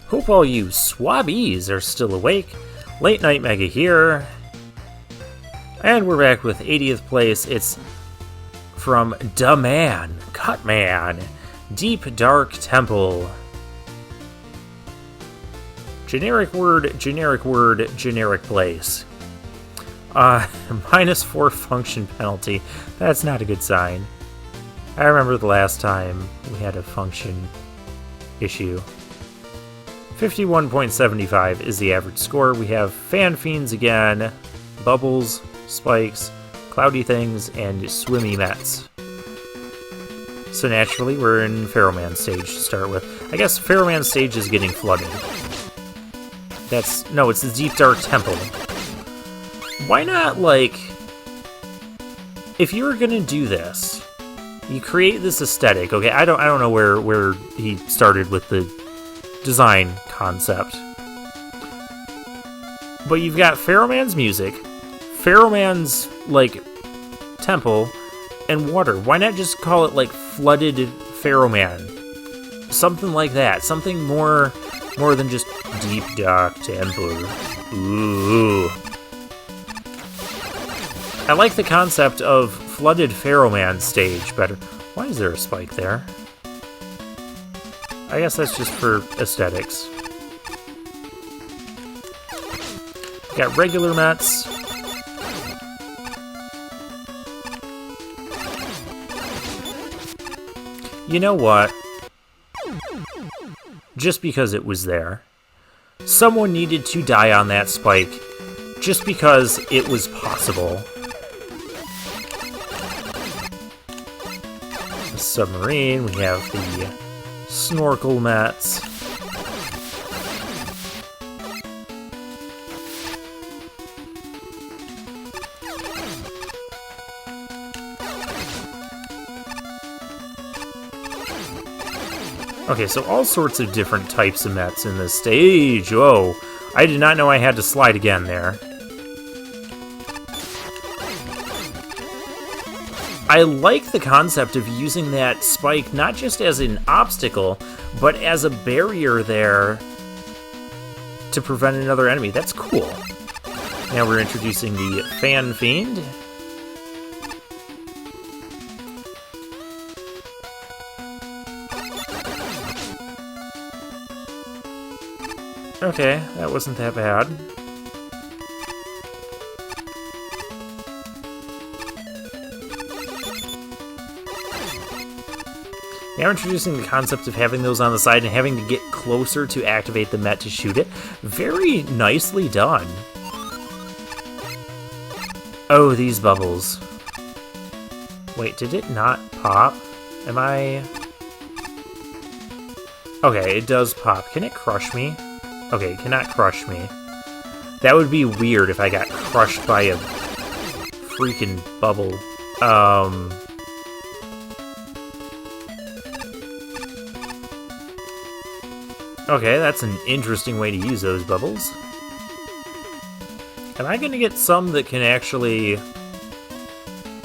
Hope all you swabbies are still awake. Late Night Mega here. And we're back with 80th place. It's from Da Man, Cutman, Deep Dark Temple. Generic word, generic place. -4 function penalty. That's not a good sign. I remember the last time we had a function issue. 51.75 is the average score. We have Fan Fiends again, Bubbles, Spikes, Cloudy Things, and Swimmy Mets. So naturally, we're in Pharaoh Man stage to start with. I guess Pharaoh Man stage is getting flooded. No, it's the Deep Dark Temple. Why not, if you were gonna do this, you create this aesthetic, okay? I don't know where he started with the design concept. But you've got Pharaoh Man's music, Pharaoh Man's, temple, and water. Why not just call it, Flooded Pharaoh Man? Something like that. Something more than just Deep Dark Temple. Ooh. I like the concept of Flooded Pharaoh Man stage better. Why is there a spike there? I guess that's just for aesthetics. Got regular Mets. You know what? Just because it was there. Someone needed to die on that spike. Just because it was possible. The submarine, we have the snorkel Mets. Okay, so all sorts of different types of Mets in this stage. Whoa, I did not know I had to slide again there. I like the concept of using that spike not just as an obstacle, but as a barrier there to prevent another enemy. That's cool. Now we're introducing the Fan Fiend. Okay, that wasn't that bad. Now introducing the concept of having those on the side and having to get closer to activate the Met to shoot it. Very nicely done. Oh, these bubbles. Wait, did it not pop? Am I... Okay, it does pop. Can it crush me? Okay, it cannot crush me. That would be weird if I got crushed by a freaking bubble. Okay, that's an interesting way to use those bubbles. Am I gonna get some that can actually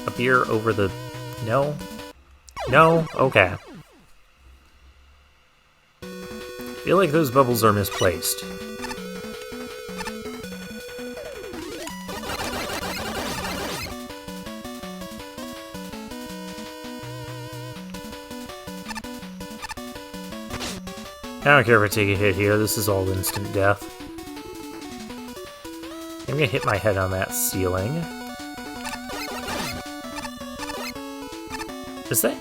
appear over the... No? No? Okay. I feel like those bubbles are misplaced. I don't care if I take a hit here, this is all instant death. I'm gonna hit my head on that ceiling. Is that...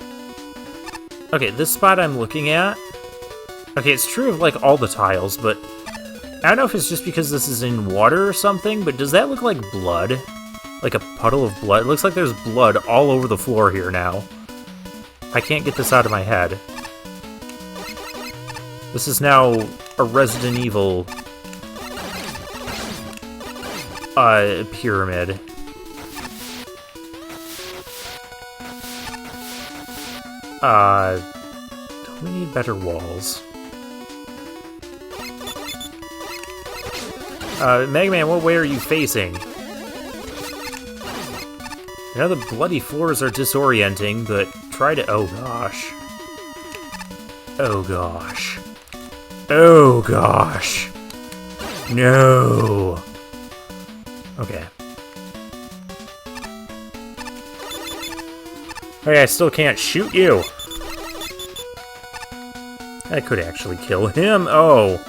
Okay, this spot I'm looking at... Okay, it's true of, all the tiles, but... I don't know if it's just because this is in water or something, but does that look like blood? Like a puddle of blood? It looks like there's blood all over the floor here now. I can't get this out of my head. This is now a Resident Evil... pyramid. We need better walls. Mega Man, what way are you facing? I know the bloody floors are disorienting, but try to... Oh gosh. Oh gosh. Oh gosh. No. Okay. Okay, I still can't shoot you. I could actually kill him. Oh.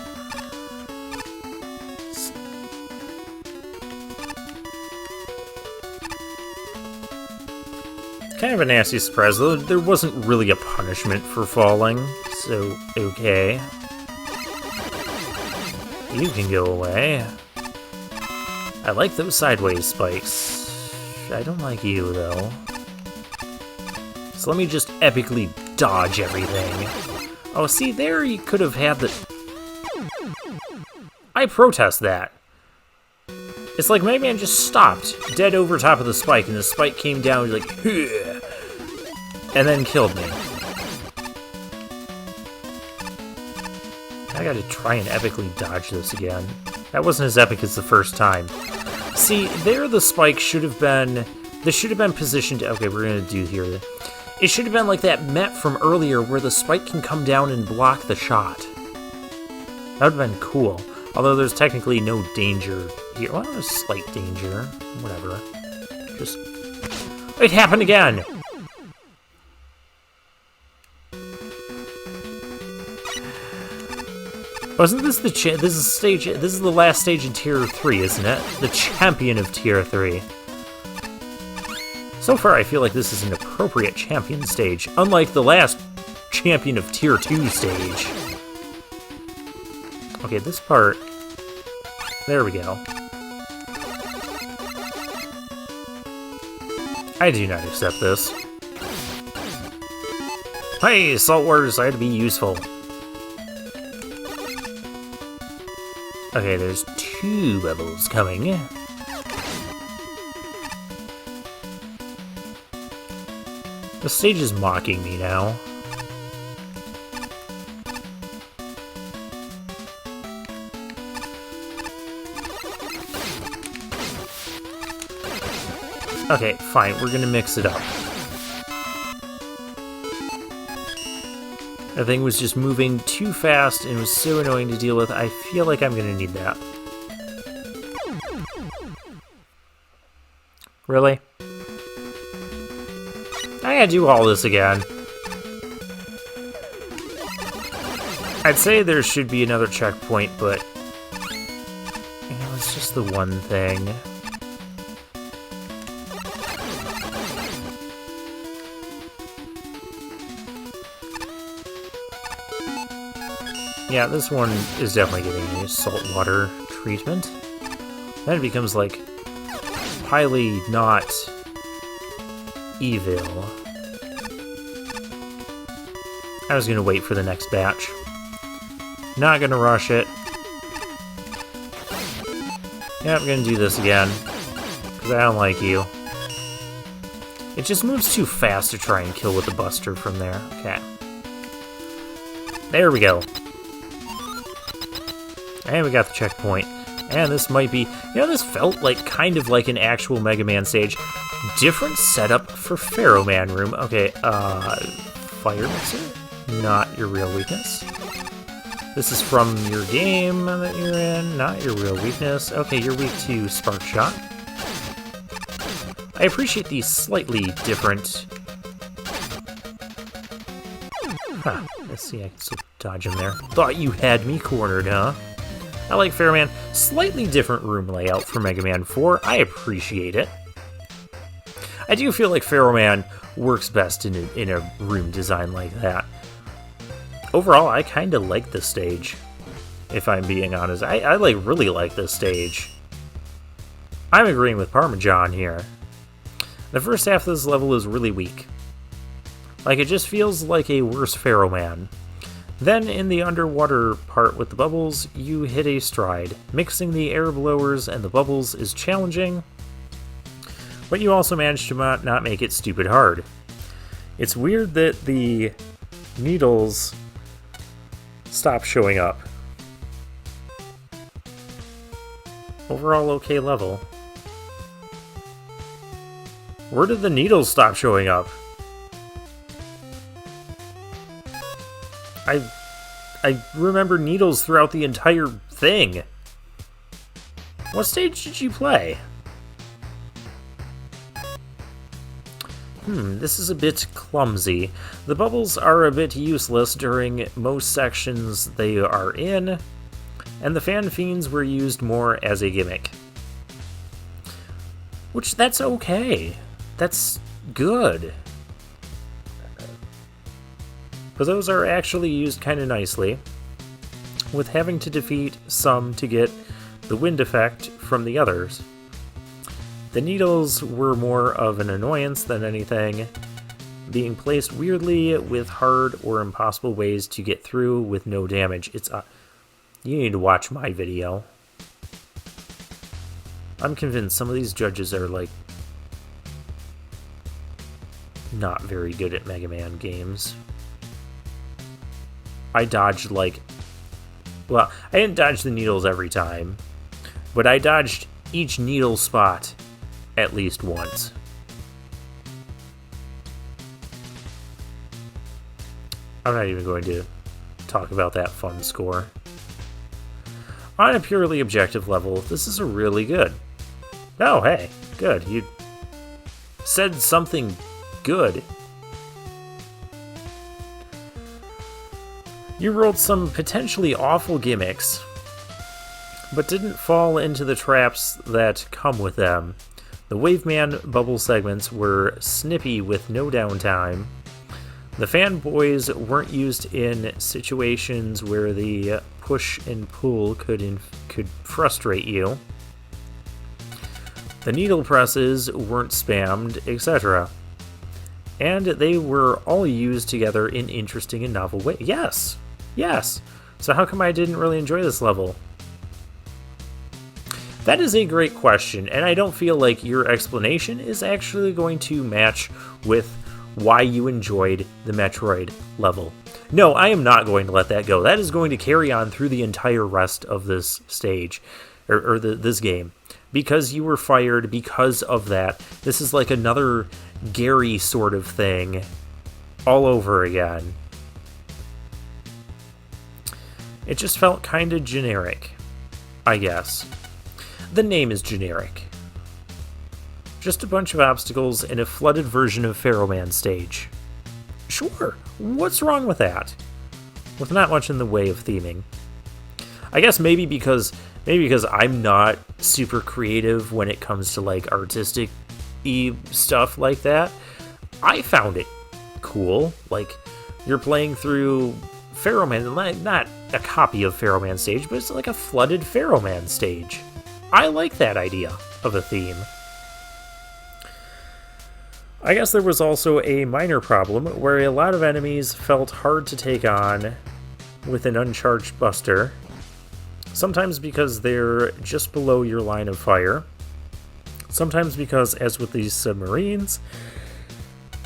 Kind of a nasty surprise, though. There wasn't really a punishment for falling, so okay. You can go away. I like those sideways spikes. I don't like you, though. So let me just epically dodge everything. Oh, see, there you could have had the... I protest that. It's like Mega Man just stopped dead over top of the spike, and the spike came down like, "Hugh," and then killed me. I gotta try and epically dodge this again. That wasn't as epic as the first time. See, there the spike should have been... This should have been positioned... Okay, we're gonna do here. It should have been like that Met from earlier, where the spike can come down and block the shot. That would have been cool. Although there's technically no danger here. Well, there's slight danger. Whatever. Just... It happened again! Wasn't this the this is the last stage in Tier 3, isn't it? The champion of Tier 3. So far, I feel like this is an appropriate champion stage, unlike the last champion of Tier 2 stage. Okay, this part... There we go. I do not accept this. Hey, Saltwater decided to be useful. Okay, there's 2 bubbles coming. The stage is mocking me now. Okay, fine, we're gonna mix it up. That thing was just moving too fast and was so annoying to deal with. I feel like I'm gonna need that. Really? I gotta do all this again. I'd say there should be another checkpoint, but... You know, it's just the one thing. Yeah, this one is definitely getting a saltwater treatment. Then it becomes, like, highly not evil. I was gonna wait for the next batch. Not gonna rush it. Yeah, I'm gonna do this again. Because I don't like you. It just moves too fast to try and kill with the Buster from there. Okay. There we go. And we got the checkpoint. And this might be... You know, this felt like kind of like an actual Mega Man stage. Different setup for Pharaoh Man room. Okay, Fire Mixer? Not your real weakness. This is from your game that you're in. Not your real weakness. Okay, you're weak to Spark Shot. I appreciate these slightly different... Huh. Let's see, I can still dodge him there. Thought you had me cornered, huh? I like Pharaoh Man. Slightly different room layout for Mega Man 4. I appreciate it. I do feel like Pharaoh Man works best in a room design like that. Overall, I kind of like this stage, if I'm being honest. I really like this stage. I'm agreeing with Parmesan here. The first half of this level is really weak. Like, it just feels like a worse Pharaoh Man. Then, in the underwater part with the bubbles, you hit a stride. Mixing the air blowers and the bubbles is challenging, but you also manage to not make it stupid hard. It's weird that the needles stop showing up. Overall, okay level. Where did the needles stop showing up? I remember needles throughout the entire thing. What stage did you play? This is a bit clumsy. The bubbles are a bit useless during most sections they are in, and the fan fiends were used more as a gimmick. Which, that's okay. That's good. But those are actually used kind of nicely, with having to defeat some to get the wind effect from the others. The needles were more of an annoyance than anything, being placed weirdly with hard or impossible ways to get through with no damage. You need to watch my video. I'm convinced some of these judges are, like, not very good at Mega Man games. I dodged, like... Well, I didn't dodge the needles every time, but I dodged each needle spot at least once. I'm not even going to talk about that fun score. On a purely objective level, this is a really good. Oh, hey, good. You said something good. You rolled some potentially awful gimmicks, but didn't fall into the traps that come with them. The Waveman bubble segments were snippy with no downtime. The fanboys weren't used in situations where the push and pull could frustrate you. The needle presses weren't spammed, etc. And they were all used together in interesting and novel ways. Yes! Yes! So how come I didn't really enjoy this level? That is a great question, and I don't feel like your explanation is actually going to match with why you enjoyed the Metroid level. No, I am not going to let that go. That is going to carry on through the entire rest of this stage, or this game. Because you were fired because of that. This is like another Gary sort of thing all over again. It just felt kind of generic, I guess. The name is generic. Just a bunch of obstacles in a flooded version of Pharaoh Man stage. Sure, what's wrong with that? With not much in the way of theming. I guess maybe because I'm not super creative when it comes to like artistic-y stuff like that. I found it cool. Like, you're playing through Pharaoh Man, not a copy of Pharaoh Man stage, but it's like a flooded Pharaoh Man stage. I like that idea of a theme. I guess there was also a minor problem where a lot of enemies felt hard to take on with an uncharged buster. Sometimes because they're just below your line of fire. Sometimes because, as with these submarines,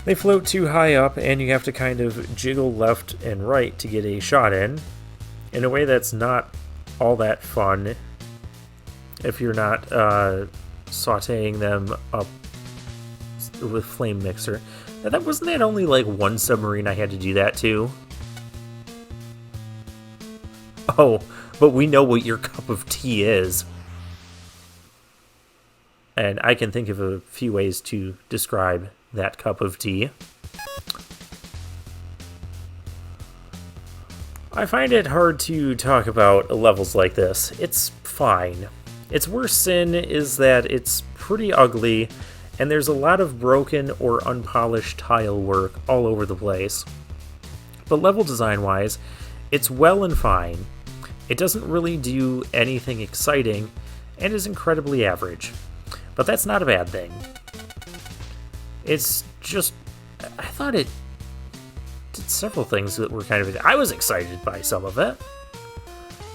they float too high up and you have to kind of jiggle left and right to get a shot in a way that's not all that fun if you're not sauteing them up with Flame Mixer. Now, wasn't that only like one submarine I had to do that to? Oh, but we know what your cup of tea is. And I can think of a few ways to describe that cup of tea. I find it hard to talk about levels like this. It's fine. Its worst sin is that it's pretty ugly, and there's a lot of broken or unpolished tile work all over the place. But level design-wise, it's well and fine. It doesn't really do anything exciting, and is incredibly average. But that's not a bad thing. It's just... I thought it did several things that were kind of... I was excited by some of it.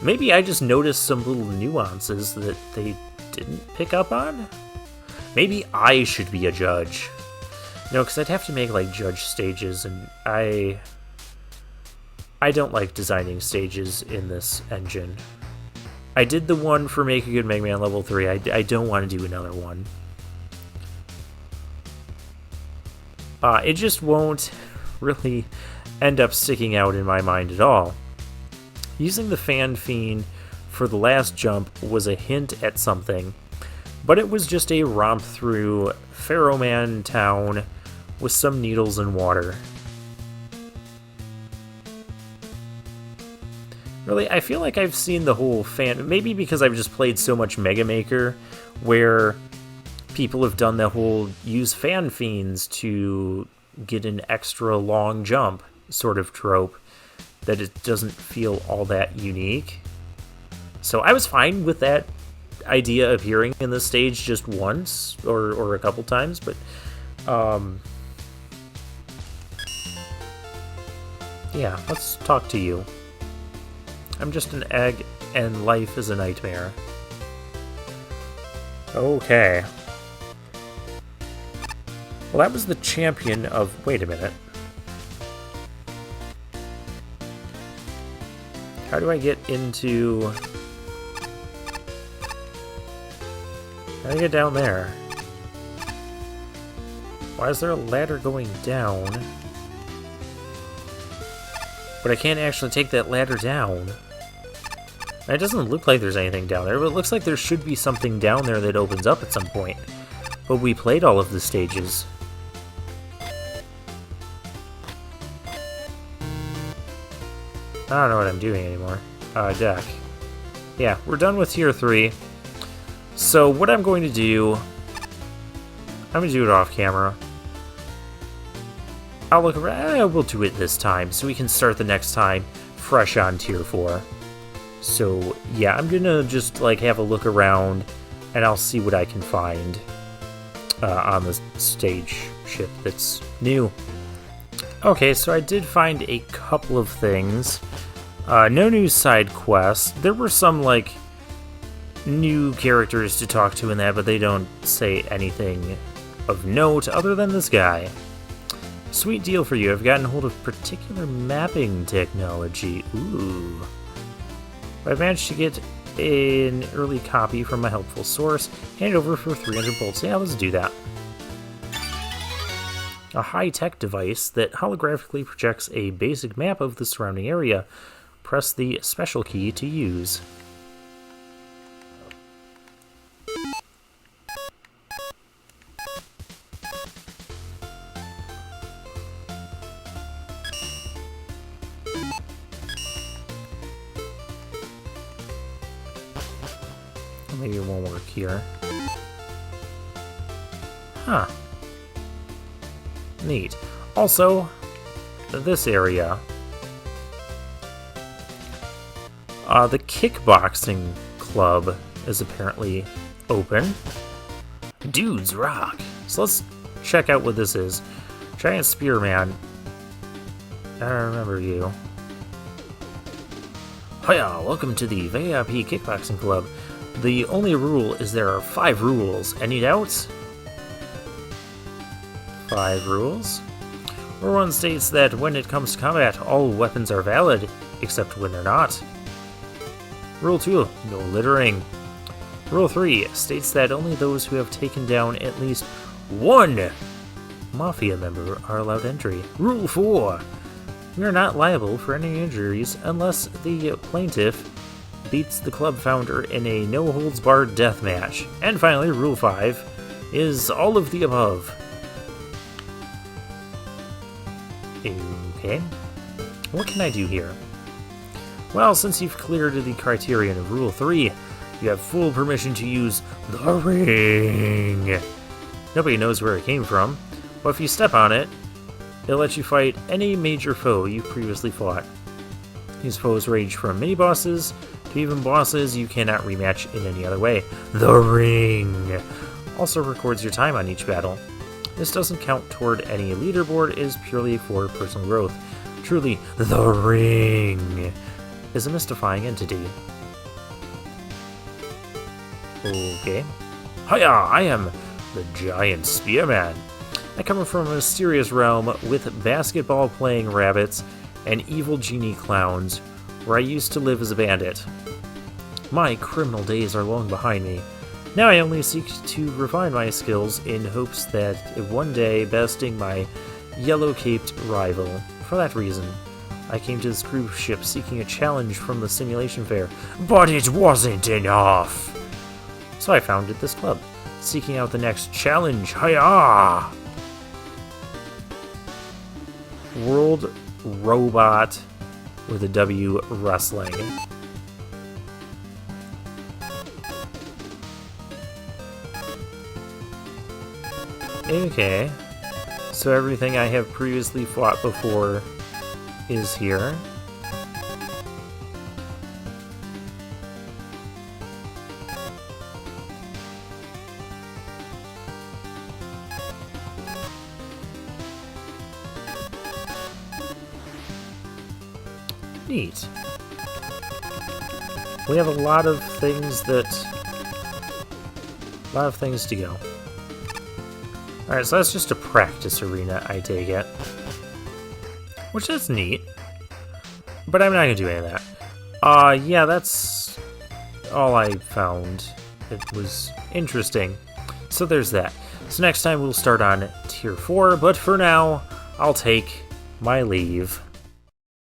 Maybe I just noticed some little nuances that they didn't pick up on? Maybe I should be a judge. No, because I'd have to make, like, judge stages, and I don't like designing stages in this engine. I did the one for Make a Good Mega Man Level 3. I don't want to do another one. It just won't really end up sticking out in my mind at all. Using the Fan Fiend for the last jump was a hint at something, but it was just a romp through Pharaoh Man Town with some needles and water. Really, I feel like I've seen the whole maybe because I've just played so much Mega Maker, where people have done the whole use Fan Fiends to get an extra long jump sort of trope, that it doesn't feel all that unique. So I was fine with that idea appearing in the stage just once or a couple times, but yeah, let's talk to you. I'm just an egg and life is a nightmare. Okay. Well, that was the champion of... Wait a minute. How do I get into... How do I get down there? Why is there a ladder going down? But I can't actually take that ladder down. It doesn't look like there's anything down there, but it looks like there should be something down there that opens up at some point. But we played all of the stages. I don't know what I'm doing anymore. Deck. Yeah, we're done with Tier 3. So what I'm going to do... I'm going to do it off camera. I'll look around. We'll do it this time, so we can start the next time fresh on Tier 4. So, yeah, I'm going to just, like, have a look around, and I'll see what I can find on the stage ship that's new. Okay, so I did find a couple of things. No new side quests. There were some, like, new characters to talk to in that, but they don't say anything of note other than this guy. Sweet deal for you. I've gotten hold of particular mapping technology. Ooh. I've managed to get an early copy from a helpful source. Hand it over for 300 bolts. Yeah, let's do that. A high-tech device that holographically projects a basic map of the surrounding area. Press the special key to use. Maybe it won't work here. Huh. Neat. Also, this area. The kickboxing club is apparently open. Dudes rock. So let's check out what this is. Giant Spearman. I remember you. Hiya, welcome to the VIP Kickboxing Club. The only rule is there are 5 rules. Any doubts? 5 rules? Rule 1 states that when it comes to combat, all weapons are valid, except when they're not. Rule 2, no littering. Rule 3 states that only those who have taken down at least 1 Mafia member are allowed entry. Rule 4, we are not liable for any injuries unless the plaintiff beats the club founder in a no-holds-barred death match. And finally, Rule 5 is all of the above. Okay. What can I do here? Well, since you've cleared the criterion of Rule 3, you have full permission to use the ring. Nobody knows where it came from, but if you step on it, it'll let you fight any major foe you've previously fought. These foes range from mini-bosses to even bosses you cannot rematch in any other way. The ring also records your time on each battle. This doesn't count toward any leaderboard, it is purely for personal growth. Truly, the ring is a mystifying entity. Okay. Hiya, I am the Giant Spearman. I come from a mysterious realm with basketball-playing rabbits and evil genie clowns, where I used to live as a bandit. My criminal days are long behind me. Now I only seek to refine my skills in hopes that one day besting my yellow-caped rival. For that reason, I came to this cruise ship seeking a challenge from the simulation fair, but it wasn't enough. So I founded this club, seeking out the next challenge. Hiya! World Robot with a W Wrestling. Okay, so everything I have previously fought before is here. Neat. We have a lot of things to go. Alright, so that's just a practice arena, I take it. Which is neat. But I'm not gonna do any of that. Yeah, that's all I found. It was interesting. So there's that. So next time we'll start on Tier 4, but for now, I'll take my leave.